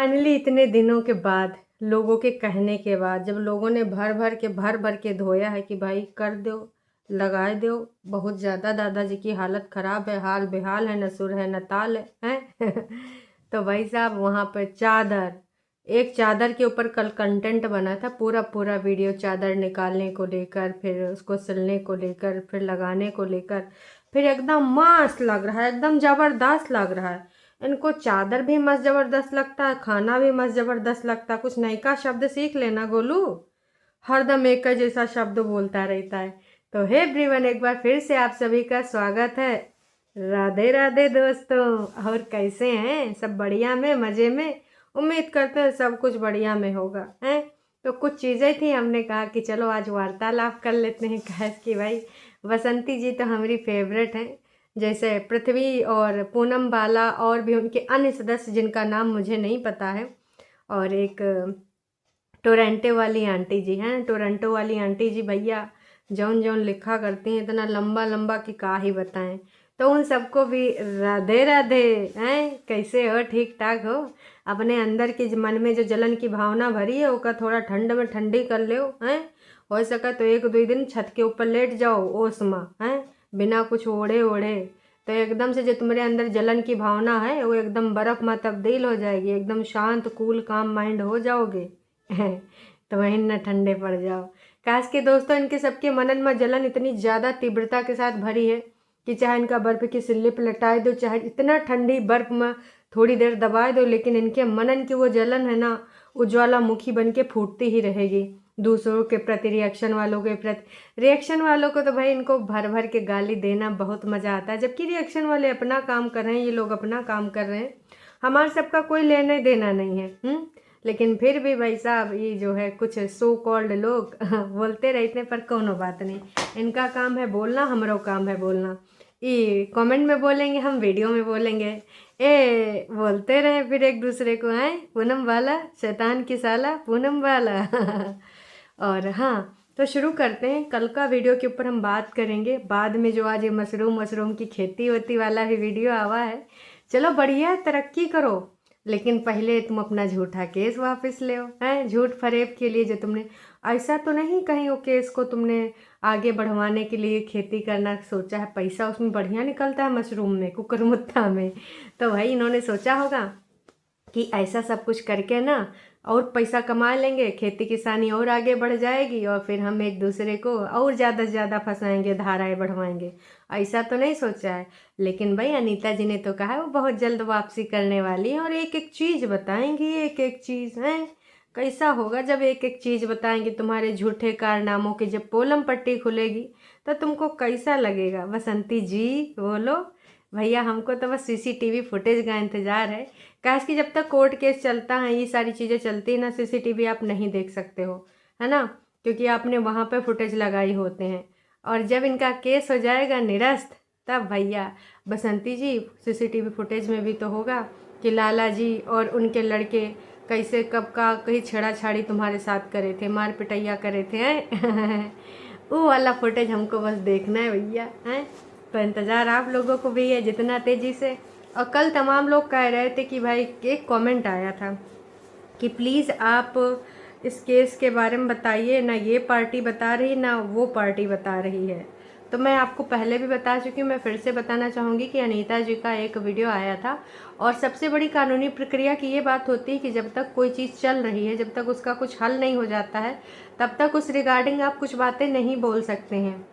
Finally इतने दिनों के बाद, लोगों के कहने के बाद, जब लोगों ने भर भर के धोया है कि भाई कर दो, लगा दो, बहुत ज़्यादा दादाजी की हालत ख़राब है, हाल बेहाल है, न सुर है न ताल है, हैं? तो भाई साहब वहाँ पर चादर, एक चादर के ऊपर कल कंटेंट बना था, पूरा पूरा वीडियो चादर निकालने को लेकर, फिर उसको सिलने को लेकर, फिर लगाने को लेकर, फिर एकदम मस्त लग रहा है, एकदम ज़बरदस्त लग रहा है। इनको चादर भी मस्त ज़बरदस्त लगता है, खाना भी मस्त ज़बरदस्त लगता है। कुछ नयका शब्द सीख लेना गोलू, हरदम एक का जैसा शब्द बोलता रहता है। तो हे एवरीवन, एक बार फिर से आप सभी का स्वागत है। राधे राधे दोस्तों, और कैसे हैं सब? बढ़िया में, मज़े में? उम्मीद करते हैं सब कुछ बढ़िया में होगा, हैं? तो कुछ चीज़ें थी, हमने कहा कि चलो आज वार्तालाप कर लेते हैं। कैस कि भाई बसंती जी तो हमारी फेवरेट हैं, जैसे पृथ्वी और पूनम बाला और भी उनके अन्य सदस्य जिनका नाम मुझे नहीं पता है, और एक टोरंटो वाली आंटी जी हैं, टोरंटो वाली आंटी जी भैया जौन जौन लिखा करती हैं इतना लंबा लंबा कि का ही बताएं। तो उन सबको भी राधे राधे। हैं कैसे हो? ठीक ठाक हो? अपने अंदर के मन में जो जलन की भावना भरी है उसका थोड़ा ठंड में ठंडी कर लो। हैं हो सका तो एक दो दिन छत के ऊपर लेट जाओ ओस में, हैं बिना कुछ ओढ़े ओढ़े, तो एकदम से जो तुम्हारे अंदर जलन की भावना है वो एकदम बर्फ़ में तब्दील हो जाएगी, एकदम शांत कूल काम माइंड हो जाओगे। तो वहीं न ठंडे पड़ जाओ। काश के दोस्तों इनके सबके मनन में जलन इतनी ज़्यादा तीव्रता के साथ भरी है कि चाहे इनका बर्फ़ की सिल्ली पर लटाए दो, चाहे इतना ठंडी बर्फ़ में थोड़ी देर दबाए दो, लेकिन इनके मनन की वो जलन है ना, ज्वालामुखी बन के फूटती ही रहेगी। दूसरों के प्रति, रिएक्शन वालों के प्रति, रिएक्शन वालों को तो भाई इनको भर भर के गाली देना बहुत मज़ा आता है, जबकि रिएक्शन वाले अपना काम कर रहे हैं, ये लोग अपना काम कर रहे हैं, हमारे सबका कोई लेने देना नहीं है। लेकिन फिर भी भाई साहब ये जो है कुछ सो कॉल्ड लोग बोलते रहते, पर कोनो बात नहीं, इनका काम है बोलना, हमारा काम है बोलना। ये कमेंट में बोलेंगे, हम वीडियो में बोलेंगे, ए बोलते रहे फिर एक दूसरे को, हैं पूनम वाला, शैतान की साला पूनम वाला। और हाँ, तो शुरू करते हैं। कल का वीडियो के ऊपर हम बात करेंगे, बाद में जो आज ये मशरूम की खेती होती वाला भी वीडियो आवा है। चलो बढ़िया, तरक्की करो, लेकिन पहले तुम अपना झूठा केस वापस ले आओ। हैं झूठ फरेब के लिए जो तुमने, ऐसा तो नहीं कहीं वो केस को तुमने आगे बढ़वाने के लिए खेती करना सोचा है? पैसा उसमें बढ़िया निकलता है, मशरूम में, कुकरमुत्ता में। तो भाई इन्होंने सोचा होगा कि ऐसा सब कुछ करके ना और पैसा कमा लेंगे, खेती किसानी और आगे बढ़ जाएगी, और फिर हम एक दूसरे को और ज़्यादा से ज़्यादा फंसाएंगे, धाराएं बढ़वाएंगे। ऐसा तो नहीं सोचा है। लेकिन भाई अनीता जी ने तो कहा है वो बहुत जल्द वापसी करने वाली है, और एक एक चीज़ बताएंगी, एक एक चीज़ है। कैसा होगा जब एक एक चीज़ बताएंगे? तुम्हारे झूठे कारनामों की जब पोलम पट्टी खुलेगी तो तुमको कैसा लगेगा? बसंती जी बोलो। भैया हमको तो बस सीसीटीवी फुटेज का इंतज़ार है। काश कि जब तक कोर्ट केस चलता है, ये सारी चीज़ें चलती है ना, सीसीटीवी आप नहीं देख सकते हो, है ना, क्योंकि आपने वहाँ पे फुटेज लगाई होते हैं। और जब इनका केस हो जाएगा निरस्त, तब भैया बसंती जी सीसीटीवी फुटेज में भी तो होगा कि लाला जी और उनके लड़के कैसे कब का कहीं छेड़ाछाड़ी तुम्हारे साथ करे थे, मार पिटैया करे थे, हैं? वो वाला फुटेज हमको बस देखना है भैया, हैं? तो इंतज़ार आप लोगों को भी है जितना तेज़ी से। और कल तमाम लोग कह रहे थे कि भाई, एक कमेंट आया था कि प्लीज़ आप इस केस के बारे में बताइए ना, ये पार्टी बता रही ना वो पार्टी बता रही है। तो मैं आपको पहले भी बता चुकी हूँ, मैं फिर से बताना चाहूँगी कि अनीता जी का एक वीडियो आया था, और सबसे बड़ी कानूनी प्रक्रिया की ये बात होती है कि जब तक कोई चीज़ चल रही है, जब तक उसका कुछ हल नहीं हो जाता है, तब तक उस रिगार्डिंग आप कुछ बातें नहीं बोल सकते हैं।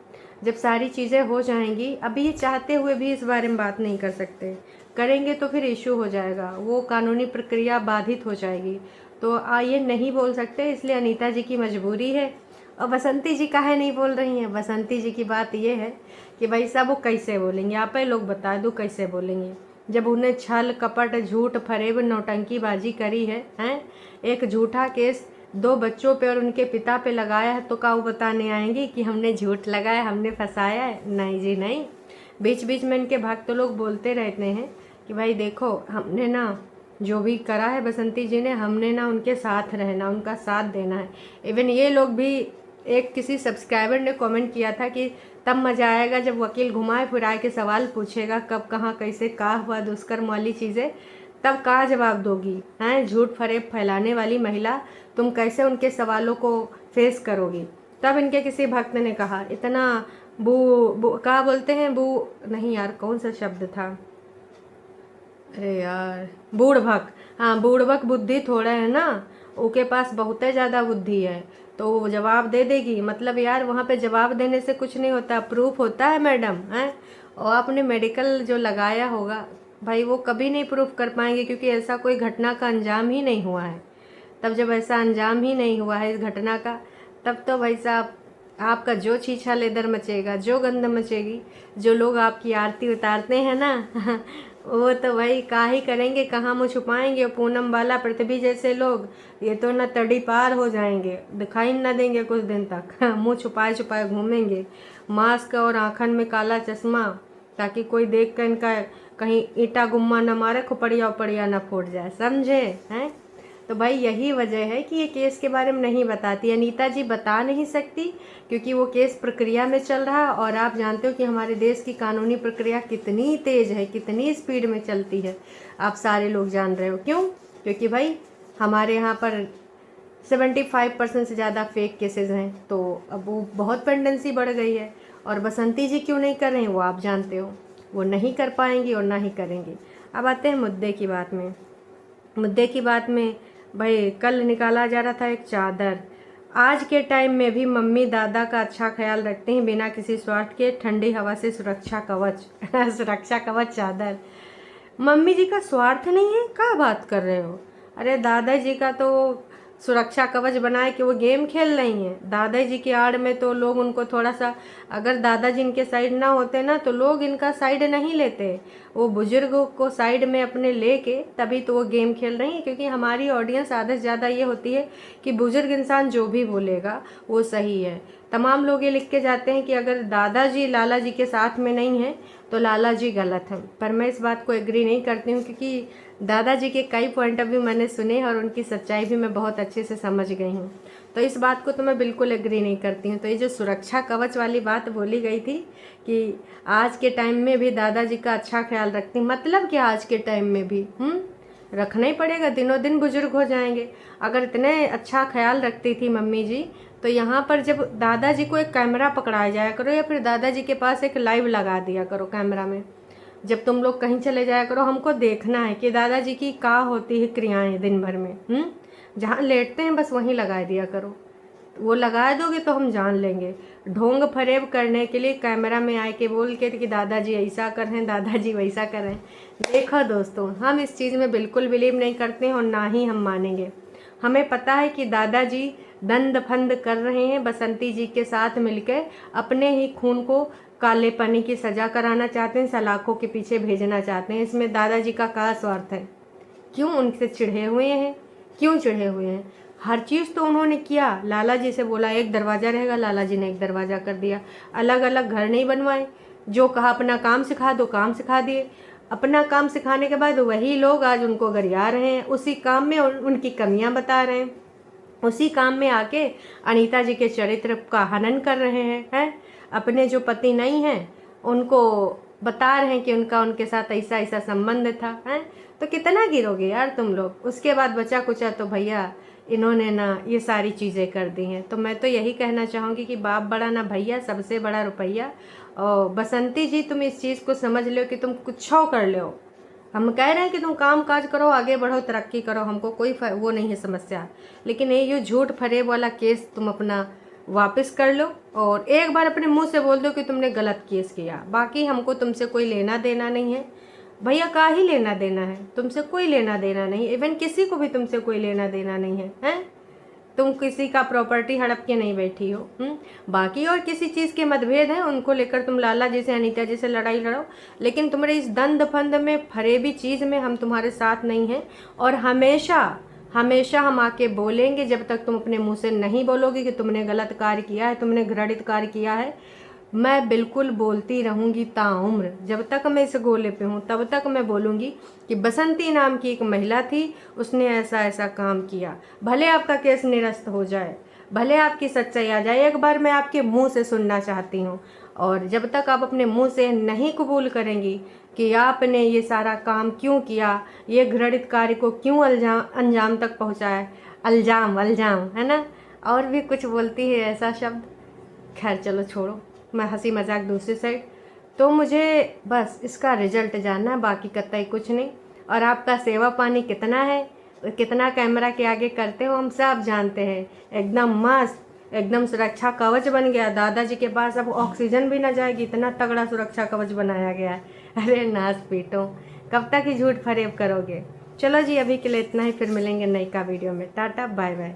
जब सारी चीज़ें हो जाएंगी, अभी ये चाहते हुए भी इस बारे में बात नहीं कर सकते, करेंगे तो फिर इशू हो जाएगा, वो कानूनी प्रक्रिया बाधित हो जाएगी। तो ये नहीं बोल सकते, इसलिए अनीता जी की मजबूरी है। और बसंती जी काहे नहीं बोल रही हैं? बसंती जी की बात ये है कि भाई साहब वो कैसे बोलेंगे, आप ही लोग बता दो कैसे बोलेंगे, जब उन्हें छल कपट झूठ फरेब नौटंकीबाजी करी है, हैं? एक झूठा केस 2 बच्चों पे और उनके पिता पे लगाया है, तो क्या वो बताने आएंगी कि हमने झूठ लगाया, हमने फंसाया है? नहीं जी नहीं। बीच बीच में इनके भक्त लोग बोलते रहते हैं कि भाई देखो, हमने ना जो भी करा है बसंती जी ने, हमने ना उनके साथ रहना, उनका साथ देना है। इवन ये लोग भी, एक किसी सब्सक्राइबर ने कमेंट किया था कि तब मज़ा आएगा जब वकील घुमाए फिराए के सवाल पूछेगा, कब कहाँ कैसे का हुआ दुष्कर्म वाली चीज़ें, तब कहाँ जवाब दोगी? हैं, झूठ फरेब फैलाने वाली महिला, तुम कैसे उनके सवालों को फेस करोगी? तब इनके किसी भक्त ने कहा, इतना क्या बोलते हैं, नहीं यार, कौन सा शब्द था, अरे यार, बूढ़बक। हाँ, बूढ़बक बुद्धि थोड़ा है ना, उसके पास बहुत ज़्यादा बुद्धि है, तो वो जवाब दे देगी। मतलब यार, वहाँ पे जवाब देने से कुछ नहीं होता, प्रूफ होता है मैडम। हैं, और आपने मेडिकल जो लगाया होगा भाई, वो कभी नहीं प्रूफ कर पाएंगे, क्योंकि ऐसा कोई घटना का अंजाम ही नहीं हुआ है। तब जब ऐसा अंजाम ही नहीं हुआ है इस घटना का, तब तो भाई साहब आपका जो छीछा लेदर मचेगा, जो गंद मचेगी, जो लोग आपकी आरती उतारते हैं ना वो तो भाई का ही करेंगे, कहाँ मुँह छुपाएंगे। और पूनम बाला, पृथ्वी जैसे लोग, ये तो न तड़ी पार हो जाएंगे, दिखाई न देंगे कुछ दिन तक मुँह छुपाए छुपाए घूमेंगे, मास्क और आँखन में काला चश्मा, ताकि कोई देख कर इनका कहीं ईटा गुम्मा न मारे, खुपड़िया उपड़िया न फूट जाए, समझे हैं। तो भाई यही वजह है कि ये केस के बारे में नहीं बताती, अनीता जी बता नहीं सकती, क्योंकि वो केस प्रक्रिया में चल रहा है। और आप जानते हो कि हमारे देश की कानूनी प्रक्रिया कितनी तेज़ है, कितनी स्पीड में चलती है, आप सारे लोग जान रहे हो। क्यों? क्योंकि भाई हमारे यहाँ पर 75% से ज़्यादा फेक केसेस हैं, तो अब वो बहुत पेंडेंसी बढ़ गई है। और बसंती जी क्यों नहीं कर रहे हैं वो आप जानते हो, वो नहीं कर पाएंगी और ना ही करेंगी। अब आते हैं मुद्दे की बात में। मुद्दे की बात में भाई, कल निकाला जा रहा था एक चादर। आज के टाइम में भी मम्मी दादा का अच्छा ख्याल रखते हैं, बिना किसी स्वार्थ के, ठंडी हवा से सुरक्षा कवच सुरक्षा कवच चादर। मम्मी जी का स्वार्थ नहीं है, क्या बात कर रहे हो? अरे दादाजी का तो सुरक्षा कवच बनाए कि वो गेम खेल रही हैं। दादाजी की आड़ में तो लोग उनको थोड़ा सा, अगर दादाजी इनके साइड ना होते ना, तो लोग इनका साइड नहीं लेते। वो बुजुर्गों को साइड में अपने लेके तभी तो वो गेम खेल रही हैं, क्योंकि हमारी ऑडियंस आधे से ज़्यादा ये होती है कि बुजुर्ग इंसान जो भी बोलेगा वो सही है। तमाम लोग ये लिख के जाते हैं कि अगर दादाजी लाला जी के साथ में नहीं है तो लाला जी गलत हैं, पर मैं इस बात को एग्री नहीं करती हूँ, क्योंकि दादाजी के कई पॉइंट ऑफ व्यू मैंने सुने और उनकी सच्चाई भी मैं बहुत अच्छे से समझ गई हूँ, तो इस बात को तो मैं बिल्कुल एग्री नहीं करती हूँ। तो ये जो सुरक्षा कवच वाली बात बोली गई थी कि आज के टाइम में भी दादाजी का अच्छा ख्याल रखती, मतलब क्या आज के टाइम में भी रखना ही पड़ेगा, दिनों दिन बुजुर्ग हो जाएंगे। अगर इतने अच्छा ख्याल रखती थी मम्मी जी, तो यहाँ पर जब दादाजी को एक कैमरा पकड़ाया जाया करो, या फिर दादाजी के पास एक लाइव लगा दिया करो कैमरा में, जब तुम लोग कहीं चले जाया करो, हमको देखना है कि दादाजी की क्या होती है क्रियाएं दिन भर में। जहाँ लेटते हैं बस वहीं लगा दिया करो, वो लगा दोगे तो हम जान लेंगे। ढोंग फरेब करने के लिए कैमरा में आए के बोल के कि दादाजी ऐसा कर रहे हैं, दादाजी वैसा कर रहे हैं। देखो दोस्तों, हम इस चीज़ में बिल्कुल बिलीव नहीं करते हैं और ना ही हम मानेंगे। हमें पता है कि दादाजी दंड फंद कर रहे हैं, बसंती जी के साथ मिलकर अपने ही खून को काले पानी की सज़ा कराना चाहते हैं, सलाखों के पीछे भेजना चाहते हैं। इसमें दादाजी का क्या स्वार्थ है? क्यों उनसे चिढ़े हुए हैं? क्यों चिढ़े हुए हैं? हर चीज़ तो उन्होंने किया। लाला जी से बोला एक दरवाज़ा रहेगा, लाला जी ने एक दरवाज़ा कर दिया। अलग अलग घर नहीं बनवाए, जो कहा अपना काम सिखा दो, काम सिखा दिए। अपना काम सिखाने के बाद वही लोग आज उनको गरिया रहे हैं, उसी काम में उनकी कमियां बता रहे हैं, उसी काम में आके अनीता जी के चरित्र का हनन कर रहे हैं। अपने जो पति नहीं हैं उनको बता रहे हैं कि उनका उनके साथ ऐसा ऐसा संबंध था। हैं, तो कितना गिरोगे यार तुम लोग? उसके बाद बचा कुचा तो भैया इन्होंने ना ये सारी चीज़ें कर दी हैं। तो मैं तो यही कहना चाहूँगी कि बाप बड़ा ना भैया, सबसे बड़ा रुपया। और बसंती जी, तुम इस चीज़ को समझ लो कि तुम कुछ कर लो। हम कह रहे हैं कि तुम काम काज करो, आगे बढ़ो, तरक्की करो, हमको कोई वो नहीं है समस्या। लेकिन ये झूठ फरेब वाला केस तुम अपना वापस कर लो और एक बार अपने मुंह से बोल दो कि तुमने गलत केस किया। बाकी हमको तुमसे कोई लेना देना नहीं है भैया, का ही लेना देना है तुमसे? कोई लेना देना नहीं, इवन किसी को भी तुमसे कोई लेना देना नहीं है। हैं, तुम किसी का प्रॉपर्टी हड़प के नहीं बैठी हो। बाकी और किसी चीज़ के मतभेद हैं, उनको लेकर तुम लाला जी से, अनीता जी से लड़ाई लड़ो, लेकिन तुम्हारे इस दंड फंद में, फरेबी चीज़ में हम तुम्हारे साथ नहीं हैं। और हमेशा हमेशा हम आके बोलेंगे, जब तक तुम अपने मुंह से नहीं बोलोगे कि तुमने गलत कार्य किया है, तुमने घृणित कार्य किया है, मैं बिल्कुल बोलती रहूँगी ताउम्र। जब तक मैं इस गोले पे हूँ तब तक मैं बोलूँगी कि बसंती नाम की एक महिला थी, उसने ऐसा ऐसा काम किया। भले आपका केस निरस्त हो जाए, भले आपकी सच्चाई आ जाए, एक बार मैं आपके मुंह से सुनना चाहती हूँ। और जब तक आप अपने मुंह से नहीं कबूल करेंगी कि आपने ये सारा काम क्यों किया, ये घृणित कार्य को क्यों अंजाम तक पहुंचाया, अल्जाम अल्जाम है ना, और भी कुछ बोलती है ऐसा शब्द, खैर चलो छोड़ो, मैं हंसी मजाक दूसरी साइड। तो मुझे बस इसका रिजल्ट जानना है, बाकी कतई कुछ नहीं। और आपका सेवा पानी कितना है, कितना कैमरा के आगे करते हो, हम सब जानते हैं। एकदम मस्त, एकदम सुरक्षा कवच बन गया दादाजी के पास, अब ऑक्सीजन भी ना जाएगी, इतना तगड़ा सुरक्षा कवच बनाया गया है। अरे नाच पीटो, कब तक ही झूठ फरेब करोगे। चलो जी, अभी के लिए इतना ही, फिर मिलेंगे नई का वीडियो में। Tata bye bye.